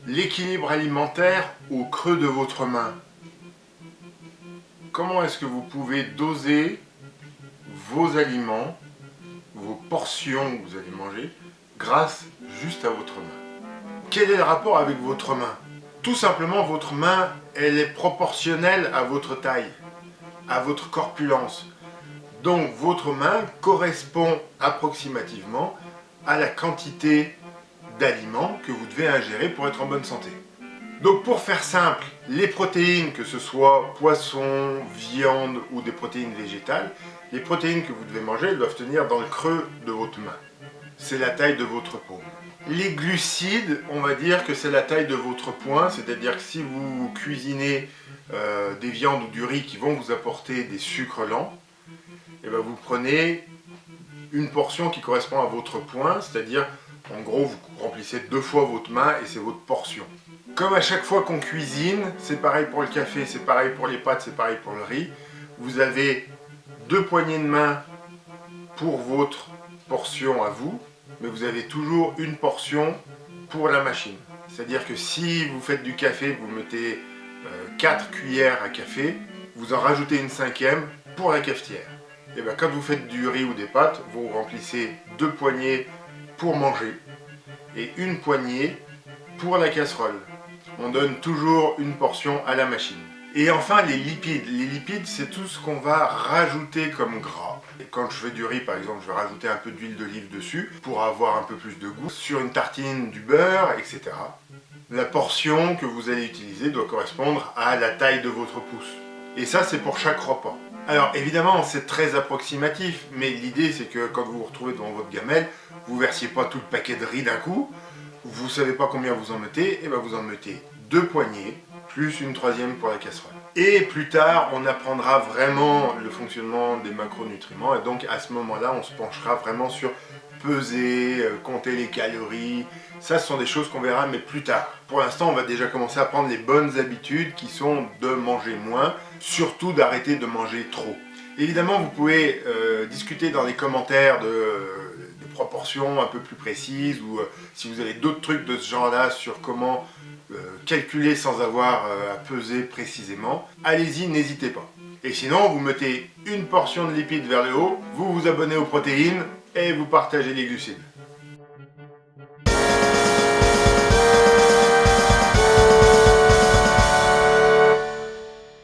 l'équilibre alimentaire au creux de votre main. Comment est-ce que vous pouvez doser vos aliments, vos portions que vous allez manger, grâce juste à votre main? Quel est le rapport avec votre main? Tout simplement, votre main, elle est proportionnelle à votre taille, à votre corpulence. Donc, votre main correspond approximativement à la quantité d'aliments que vous devez ingérer pour être en bonne santé. Donc pour faire simple, les protéines, que ce soit poisson, viande ou des protéines végétales, les protéines que vous devez manger, elles doivent tenir dans le creux de votre main. C'est la taille de votre paume. Les glucides, on va dire que c'est la taille de votre poing, c'est-à-dire que si vous cuisinez des viandes ou du riz qui vont vous apporter des sucres lents, et ben vous prenez une portion qui correspond à votre poing, c'est-à-dire en gros vous remplissez 2 fois votre main et c'est votre portion. Comme à chaque fois qu'on cuisine, c'est pareil pour le café, c'est pareil pour les pâtes, c'est pareil pour le riz, vous avez 2 poignées de main pour votre portion à vous, mais vous avez toujours une portion pour la machine. C'est-à-dire que si vous faites du café, vous mettez 4 cuillères à café, vous en rajoutez une 5e pour la cafetière. Et bien quand vous faites du riz ou des pâtes, vous remplissez 2 poignées pour manger et une poignée pour la casserole. On donne toujours une portion à la machine. Et enfin les lipides. Les lipides, c'est tout ce qu'on va rajouter comme gras. Et quand je fais du riz par exemple, je vais rajouter un peu d'huile d'olive dessus pour avoir un peu plus de goût. Sur une tartine, du beurre, etc. La portion que vous allez utiliser doit correspondre à la taille de votre pouce. Et ça, c'est pour chaque repas. Alors évidemment, c'est très approximatif, mais l'idée c'est que quand vous vous retrouvez devant votre gamelle, vous ne versiez pas tout le paquet de riz d'un coup, vous ne savez pas combien vous en mettez, et bien vous en mettez 2 poignées, plus une 3e pour la casserole. Et plus tard, on apprendra vraiment le fonctionnement des macronutriments, et donc à ce moment-là, on se penchera vraiment sur peser, compter les calories. Ça, ce sont des choses qu'on verra, mais plus tard. Pour l'instant, on va déjà commencer à prendre les bonnes habitudes qui sont de manger moins, surtout d'arrêter de manger trop. Évidemment, vous pouvez discuter dans les commentaires des proportions un peu plus précises, ou si vous avez d'autres trucs de ce genre-là sur comment calculer sans avoir à peser précisément, allez-y, n'hésitez pas. Et sinon, vous mettez une portion de lipides vers le haut, vous vous abonnez aux protéines, et vous partagez les glucides.